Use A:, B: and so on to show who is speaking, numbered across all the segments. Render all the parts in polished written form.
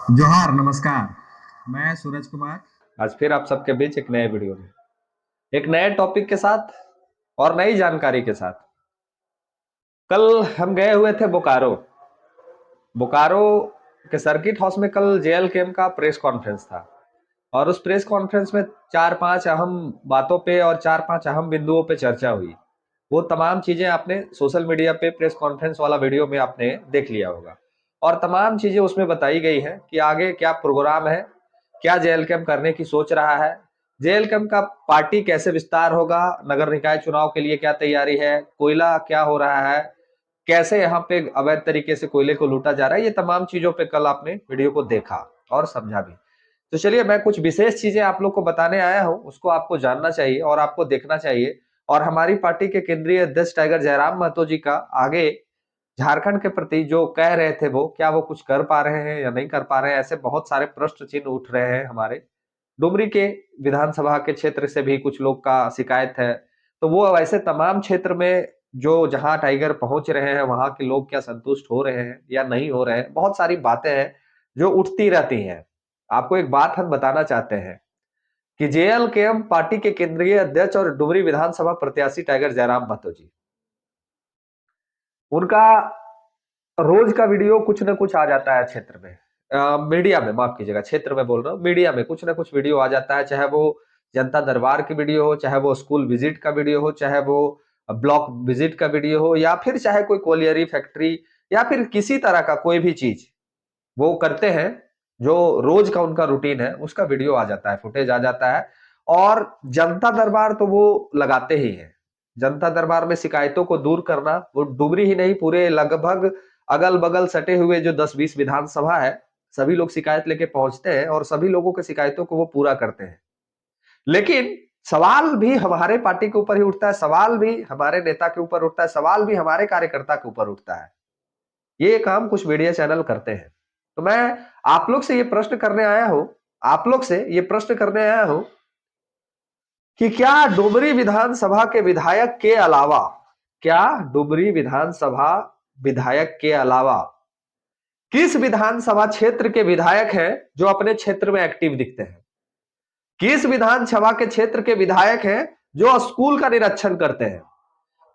A: जोहार नमस्कार। मैं सूरज कुमार।
B: आज फिर आप सबके बीच एक नए वीडियो में एक नए टॉपिक के साथ और नई जानकारी के साथ। कल हम गए हुए थे बोकारो। बोकारो के सर्किट हाउस में कल जेएलकेएम का प्रेस कॉन्फ्रेंस था और उस प्रेस कॉन्फ्रेंस में चार पांच अहम बातों पे और चार पांच अहम बिंदुओं पे चर्चा हुई। वो तमाम चीजें आपने सोशल मीडिया पे प्रेस कॉन्फ्रेंस वाला वीडियो में आपने देख लिया होगा और तमाम चीजें उसमें बताई गई है कि आगे क्या प्रोग्राम है, क्या जेएलकेएम करने की सोच रहा है, जेएलकेएम का पार्टी कैसे विस्तार होगा, नगर निकाय चुनाव के लिए क्या तैयारी है, कोयला क्या हो रहा है, कैसे यहाँ पे अवैध तरीके से कोयले को लूटा जा रहा है। ये तमाम चीजों पे कल आपने वीडियो को देखा और समझा भी। तो चलिए मैं कुछ विशेष चीजें आप लोग को बताने आया हूं, उसको आपको जानना चाहिए और आपको देखना चाहिए। और हमारी पार्टी के केंद्रीय अध्यक्ष टाइगर जयराम महतो जी का आगे झारखंड के प्रति जो कह रहे थे, वो क्या वो कुछ कर पा रहे हैं या नहीं कर पा रहे हैं, ऐसे बहुत सारे प्रश्न चिन्ह उठ रहे हैं। हमारे डुमरी के विधानसभा के क्षेत्र से भी कुछ लोग का शिकायत है। तो वो वैसे तमाम क्षेत्र में जो जहां टाइगर पहुंच रहे हैं वहां के लोग क्या संतुष्ट हो रहे हैं या नहीं हो रहे हैं, बहुत सारी बातें हैं जो उठती रहती हैं। आपको एक बात हम बताना चाहते हैं कि जेएलकेएम पार्टी के केंद्रीय अध्यक्ष और डुमरी विधानसभा प्रत्याशी टाइगर जयराम महतो जी, उनका रोज का वीडियो कुछ ना कुछ आ जाता है क्षेत्र में, मीडिया में, माफ कीजिएगा, क्षेत्र में बोल रहा हूँ, मीडिया में कुछ ना कुछ वीडियो आ जाता है। चाहे वो जनता दरबार की वीडियो हो, चाहे वो स्कूल विजिट का वीडियो हो, चाहे वो ब्लॉक विजिट का वीडियो हो, या फिर चाहे कोई कोलियरी फैक्ट्री या फिर किसी तरह का कोई भी चीज वो करते हैं, जो रोज का उनका रूटीन है, उसका वीडियो आ जाता है, फुटेज आ जाता है। और जनता दरबार तो वो लगाते ही हैं। जनता दरबार में शिकायतों को दूर करना, वो डुमरी ही नहीं, पूरे लगभग अगल बगल सटे हुए जो 10-20 विधानसभा है, सभी लोग शिकायत लेके पहुंचते हैं और सभी लोगों के शिकायतों को वो पूरा करते हैं। लेकिन सवाल भी हमारे पार्टी के ऊपर ही उठता है, सवाल भी हमारे नेता के ऊपर उठता है, सवाल भी हमारे कार्यकर्ता के ऊपर उठता है। ये काम कुछ मीडिया चैनल करते हैं। तो मैं आप लोग से ये प्रश्न करने आया हूं, आप लोग से ये प्रश्न करने आया हूं कि क्या डुमरी विधानसभा के विधायक के अलावा, क्या डुमरी विधानसभा विधायक के अलावा किस विधानसभा क्षेत्र के विधायक हैं जो अपने क्षेत्र में एक्टिव दिखते हैं? किस विधानसभा के क्षेत्र के विधायक हैं जो स्कूल का निरीक्षण करते हैं?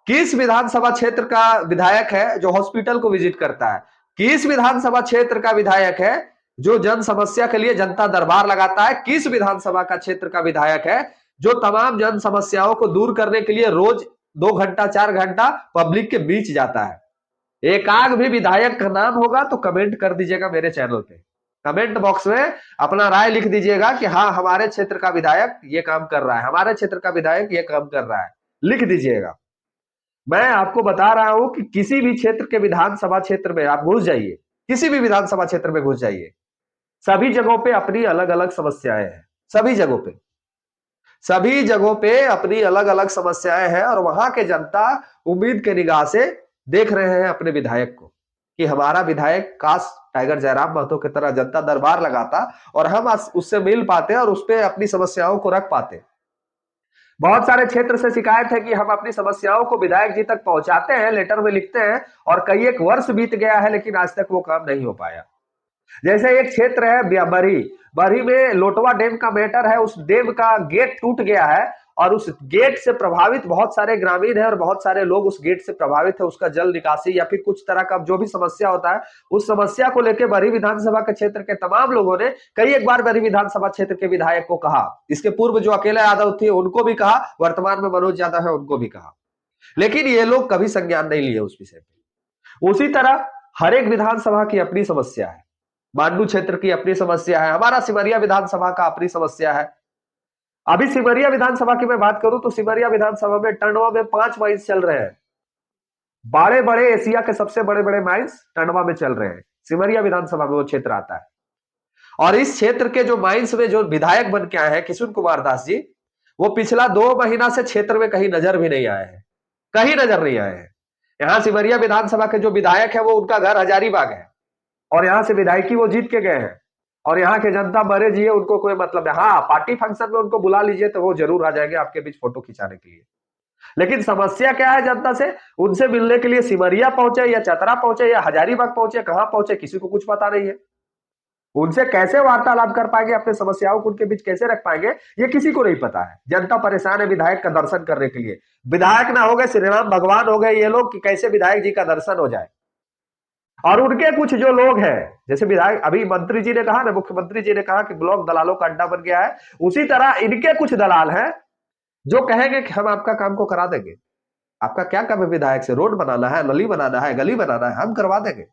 B: किस विधानसभा क्षेत्र का विधायक है जो हॉस्पिटल को विजिट करता है? किस विधानसभा क्षेत्र का विधायक है जो जन समस्या के लिए जनता दरबार लगाता है? किस विधानसभा का क्षेत्र का विधायक है जो तमाम जन समस्याओं को दूर करने के लिए रोज 2 घंटा 4 घंटा पब्लिक के बीच जाता है? एक आग भी विधायक का नाम होगा तो कमेंट कर दीजिएगा मेरे चैनल पे, कमेंट बॉक्स में अपना राय लिख दीजिएगा कि हाँ हमारे क्षेत्र का विधायक ये काम कर रहा है, हमारे क्षेत्र का विधायक ये काम कर रहा है, लिख दीजिएगा। मैं आपको बता रहा हूं कि किसी भी क्षेत्र के विधानसभा क्षेत्र में आप घुस जाइए, किसी भी विधानसभा क्षेत्र में घुस जाइए, सभी जगहों पे अपनी अलग अलग समस्याएं हैं। सभी जगहों पे, सभी जगहों पे अपनी अलग अलग समस्याएं हैं और वहां के जनता उम्मीद के निगाह से देख रहे हैं अपने विधायक को कि हमारा विधायक काश टाइगर जयराम महतो की तरह जनता दरबार लगाता और हम उससे मिल पाते और उस पर अपनी समस्याओं को रख पाते। बहुत सारे क्षेत्र से शिकायत है कि हम अपनी समस्याओं को विधायक जी तक पहुंचाते हैं, लेटर में लिखते हैं, और कई एक वर्ष बीत गया है लेकिन आज तक वो काम नहीं हो पाया। जैसे एक क्षेत्र है बरही, बरही में लोटवा डैम का मैटर है, उस डैम का गेट टूट गया है और उस गेट से प्रभावित बहुत सारे ग्रामीण है और बहुत सारे लोग उस गेट से प्रभावित है। उसका जल निकासी या फिर कुछ तरह का जो भी समस्या होता है, उस समस्या को लेकर बरही विधानसभा के क्षेत्र के तमाम लोगों ने कई एक बार बरही विधानसभा क्षेत्र के विधायक को कहा। इसके पूर्व जो अकेला यादव थे उनको भी कहा, वर्तमान में मनोज यादव है उनको भी कहा, लेकिन ये लोग कभी संज्ञान नहीं लिए उस विषय पे। उसी तरह हर एक विधानसभा की अपनी समस्या है, मांडू क्षेत्र की अपनी समस्या है, हमारा सिमरिया विधानसभा का अपनी समस्या है। अभी सिमरिया विधानसभा की मैं बात करूं तो सिमरिया विधानसभा में टंडवा में 5 माइंस चल रहे हैं, बड़े बड़े एशिया के सबसे बड़े बड़े माइंस टंडवा में चल रहे हैं। सिमरिया विधानसभा में वो क्षेत्र आता है और इस क्षेत्र के जो माइंस में जो विधायक बन के आए हैं किशुन कुमार दास जी, वो पिछला 2 महीना से क्षेत्र में कहीं नजर भी नहीं आए हैं, कहीं नजर नहीं आए हैं। यहाँ सिमरिया विधानसभा के जो विधायक है वो उनका घर हजारीबाग है और यहाँ से विधायकी वो जीत के गए हैं और यहाँ के जनता मरे जिए उनको कोई मतलब है। हाँ, पार्टी फंक्शन में उनको बुला लीजिए तो वो जरूर आ जाएंगे आपके बीच फोटो खिंचाने के लिए। लेकिन समस्या क्या है जनता से, उनसे मिलने के लिए सिमरिया पहुंचे या चतरा पहुंचे या हजारीबाग पहुंचे, कहां पहुंचे किसी को कुछ पता नहीं है। उनसे कैसे वार्तालाप कर पाएंगे, अपने समस्याओं को उनके बीच कैसे रख पाएंगे, ये किसी को नहीं पता है। जनता परेशान है विधायक का दर्शन करने के लिए। विधायक ना हो गए श्री राम भगवान हो गए ये लोग कि कैसे विधायक जी का दर्शन हो जाए। और उनके कुछ जो लोग हैं, जैसे विधायक, अभी मंत्री जी ने कहा ना, मुख्यमंत्री जी ने कहा कि ब्लॉक दलालों का अड्डा बन गया है, उसी तरह इनके कुछ दलाल हैं जो कहेंगे कि हम आपका काम को करा देंगे। आपका क्या काम है विधायक से? रोड बनाना है, नली बनाना है, गली बनाना है, हम करवा देंगे।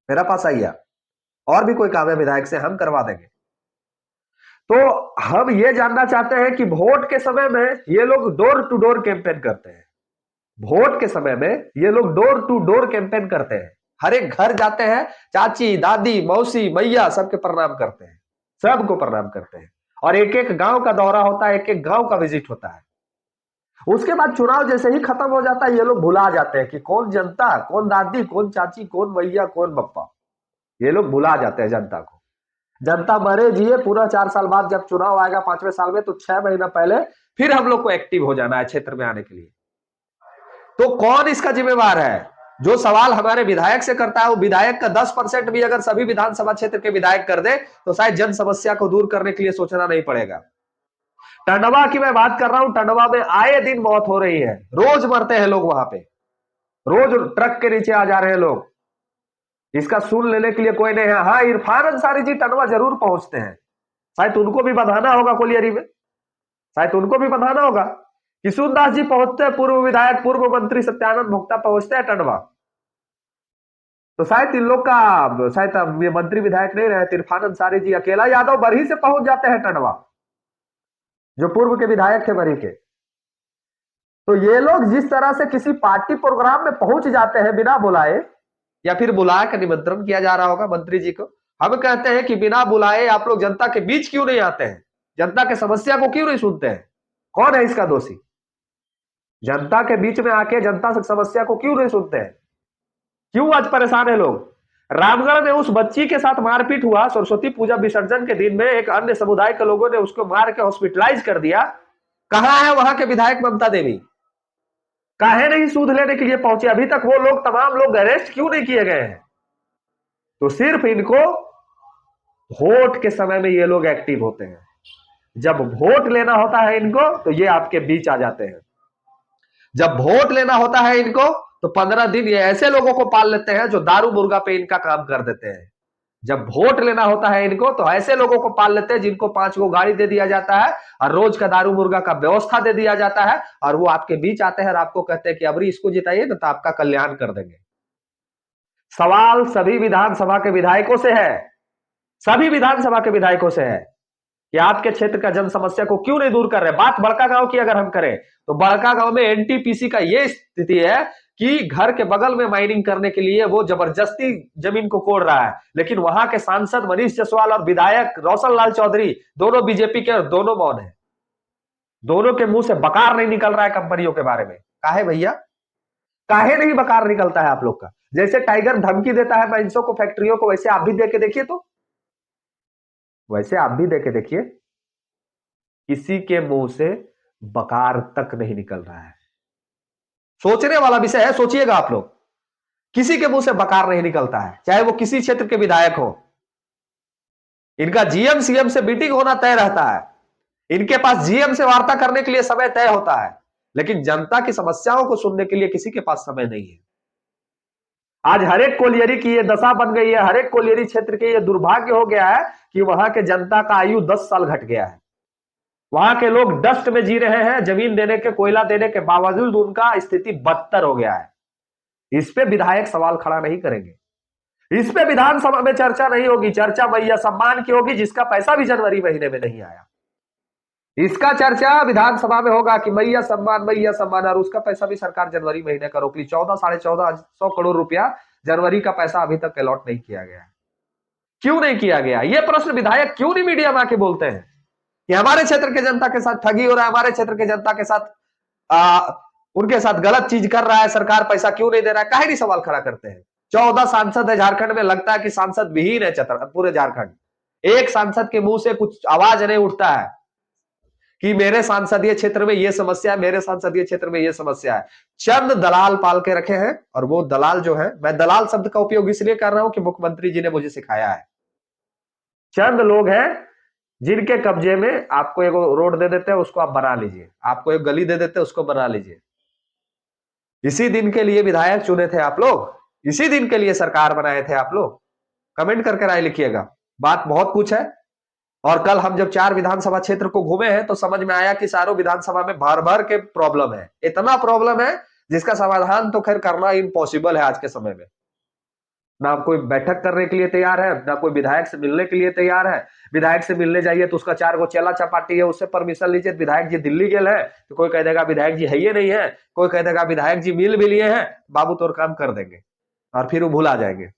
B: मेरा पास आइए, और भी कोई काम है विधायक से, हम करवा देंगे। तो हम ये जानना चाहते हैं कि वोट के समय में ये लोग डोर टू डोर कैंपेन करते हैं। वोट के समय में ये लोग डोर टू डोर कैंपेन करते हैं, हर एक घर जाते हैं, चाची दादी मौसी मैया सबके प्रणाम करते हैं, सबको प्रणाम करते हैं। और एक एक गांव का दौरा होता है, एक एक गांव का विजिट होता है। उसके बाद चुनाव जैसे ही खत्म हो जाता है, ये लोग भुला जाते हैं कि कौन जनता, कौन दादी, कौन चाची, कौन मैया, कौन बप्पा। ये लोग भुला जाते हैं जनता को। जनता मरे जिए, पूरा 4 साल बाद जब चुनाव आएगा 5वें साल में, तो 6 महीना पहले फिर हम लोग को एक्टिव हो जाना है क्षेत्र में आने के लिए। तो कौन इसका जिम्मेवार है? जो सवाल हमारे विधायक से करता है, वो विधायक का 10% भी अगर सभी विधानसभा क्षेत्र के विधायक कर दे तो शायद जन समस्या को दूर करने के लिए सोचना नहीं पड़ेगा। टंडवा की मैं बात कर रहा हूं, टंडवा में आए दिन मौत हो रही है, रोज मरते हैं लोग वहां पे, रोज ट्रक के नीचे आ जा रहे हैं लोग। इसका सुन लेने के लिए कोई नहीं है। हाँ, इरफान अंसारी जी टंडवा जरूर पहुंचते हैं, शायद उनको भी बधाना होगा कोलियरी में, शायद उनको भी बधाना होगा। किशोर दास जी पहुंचते हैं, पूर्व विधायक पूर्व मंत्री सत्यानंद भोक्ता पहुंचते हैं टंडवा। तो शायद इन लोग का, शायद ये मंत्री विधायक नहीं रहे, इरफान अंसारी जी अकेला यादव बरही से पहुंच जाते हैं टंडवा, जो पूर्व के विधायक थे बरही के। तो ये लोग जिस तरह से किसी पार्टी प्रोग्राम में पहुंच जाते हैं बिना बुलाए, या फिर बुला कर निमंत्रण किया जा रहा होगा मंत्री जी को। हम कहते हैं कि बिना बुलाए आप लोग जनता के बीच क्यों नहीं आते हैं, जनता के समस्या को क्यों नहीं सुनते हैं? कौन है इसका दोषी? जनता के बीच में आके जनता से समस्या को क्यों नहीं सुनते हैं? क्यों आज परेशान है लोग? रामगढ़ में उस बच्ची के साथ मारपीट हुआ, सरस्वती पूजा विसर्जन के दिन में एक अन्य समुदाय के लोगों ने उसको मार के हॉस्पिटलाइज कर दिया। कहां है वहां के विधायक ममता देवी? काहे नहीं सूद लेने के लिए पहुंचे? अभी तक वो लोग, तमाम लोग अरेस्ट क्यों नहीं किए गए हैं? तो सिर्फ इनको वोट के समय में ये लोग एक्टिव होते हैं। जब वोट लेना होता है इनको, तो ये आपके बीच आ जाते हैं। जब वोट लेना होता है इनको, तो 15 दिन ये ऐसे लोगों को पाल लेते हैं जो दारू मुर्गा पे इनका काम कर देते हैं। जब वोट लेना होता है इनको, तो ऐसे लोगों को पाल लेते हैं जिनको 5 गो गाड़ी दे दिया जाता है और रोज का दारू मुर्गा का व्यवस्था दे दिया जाता है, और वो आपके बीच आते हैं और आपको कहते हैं कि अबरी इसको जिताइए ना तो आपका कल्याण कर देंगे। सवाल सभी विधानसभा के विधायकों से है, सभी विधानसभा के विधायकों से है कि आपके क्षेत्र का जन समस्या को क्यों नहीं दूर कर रहे। बात बड़का गांव की अगर हम करें, तो बड़का गांव में एनटीपीसी का ये स्थिति है कि घर के बगल में माइनिंग करने के लिए वो जबरदस्ती जमीन को कोड़ रहा है, लेकिन वहां के सांसद मनीष जायसवाल और विधायक रोशन लाल चौधरी दोनों बीजेपी के और दोनों मौन है। दोनों के मुंह से बकार नहीं निकल रहा है कंपनियों के बारे में। काहे भैया, काहे नहीं बकार निकलता है आप लोग का? जैसे टाइगर धमकी देता है माइंसों को, फैक्ट्रियों को, वैसे आप भी दे के देखिए, तो वैसे आप भी दे के देखिए, किसी के मुंह से बकार तक नहीं निकल रहा है। सोचने वाला विषय है, सोचिएगा आप लोग। किसी के मुंह से बकार नहीं निकलता है, चाहे वो किसी क्षेत्र के विधायक हो। इनका जीएम सीएम से मीटिंग होना तय रहता है, इनके पास जीएम से वार्ता करने के लिए समय तय होता है, लेकिन जनता की समस्याओं को सुनने के लिए किसी के पास समय नहीं है। आज हर एक कोलियरी की ये दशा बन गई है, हर एक कोलियरी क्षेत्र के ये दुर्भाग्य हो गया है कि वहां के जनता का आयु 10 साल घट गया है। वहां के लोग डस्ट में जी रहे हैं, जमीन देने के, कोयला देने के बावजूद उनका स्थिति बदतर हो गया है। इस पे विधायक सवाल खड़ा नहीं करेंगे, इस पे विधानसभा में चर्चा नहीं होगी। चर्चा मैया सम्मान की होगी, जिसका पैसा भी जनवरी महीने में नहीं आया। इसका चर्चा विधानसभा में होगा कि मैया सम्मान, मैया सम्मान, और उसका पैसा भी सरकार जनवरी महीने का रोक ली। 14 साढ़े 1400 करोड़ रुपया जनवरी का पैसा अभी तक अलॉट नहीं किया गया। क्यों नहीं किया गया? यह प्रश्न विधायक क्यों नहीं मीडिया में आके बोलते हैं कि हमारे क्षेत्र के जनता के साथ ठगी हो रहा है, हमारे क्षेत्र के जनता के साथ उनके साथ गलत चीज कर रहा है, सरकार पैसा क्यों नहीं दे रहा है? काहे नहीं सवाल खड़ा करते हैं? 14 सांसद है झारखंड में, लगता है कि सांसद विहीन है पूरे झारखंड। एक सांसद के मुंह से कुछ आवाज नहीं उठता है कि मेरे संसदीय क्षेत्र में ये समस्या है, मेरे संसदीय क्षेत्र में ये समस्या है। चंद दलाल पाल के रखे हैं, और वो दलाल जो है, मैं दलाल शब्द का उपयोग इसलिए कर रहा हूं कि मुख्यमंत्री जी ने मुझे सिखाया है। चंद लोग हैं जिनके कब्जे में आपको एक रोड दे देते हैं, उसको आप बना लीजिए, आपको एक गली दे देते हैं, उसको बना लीजिए। इसी दिन के लिए विधायक चुने थे आप लोग, इसी दिन के लिए सरकार बनाए थे आप लोग। कमेंट करके राय लिखिएगा। बात बहुत कुछ है, और कल हम जब 4 विधानसभा क्षेत्र को घूमे हैं तो समझ में आया कि सारों विधानसभा में भर भर के प्रॉब्लम है, इतना प्रॉब्लम है जिसका समाधान तो खैर करना इम्पॉसिबल है आज के समय में। ना कोई बैठक करने के लिए तैयार है, ना कोई विधायक से मिलने के लिए तैयार है। विधायक से मिलने जाइए तो उसका 4 गो चेला चपाटी है, उससे परमिशन लीजिए, विधायक जी दिल्ली गेल है तो कोई कह देगा विधायक जी है ही नहीं है, कोई कह देगा विधायक जी मिल भी लिए हैं, बाबू तोर काम कर देंगे, और फिर वो भुला जाएंगे।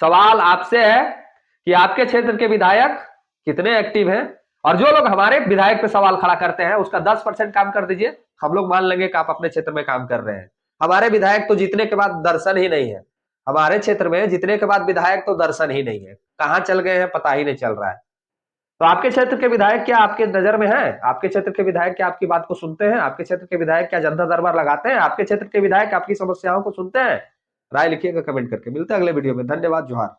B: सवाल आपसे है कि आपके क्षेत्र के विधायक कितने एक्टिव हैं, और जो लोग हमारे विधायक पे सवाल खड़ा करते हैं उसका 10% काम कर दीजिए, हम लोग मान लेंगे कि आप अपने क्षेत्र में काम कर रहे हैं। हमारे विधायक तो जीतने के बाद दर्शन ही नहीं है, हमारे क्षेत्र में जीतने के बाद विधायक तो दर्शन ही नहीं है, कहां चल गए हैं पता ही नहीं चल रहा है। तो आपके क्षेत्र के विधायक क्या आपके नजर में है? आपके क्षेत्र के विधायक क्या आपकी बात को सुनते हैं? आपके क्षेत्र के विधायक क्या जनता दरबार लगाते हैं? आपके क्षेत्र के विधायक आपकी समस्याओं को सुनते हैं? राय लिखिएगा कमेंट करके। मिलते हैं अगले वीडियो में। धन्यवाद, जोहार।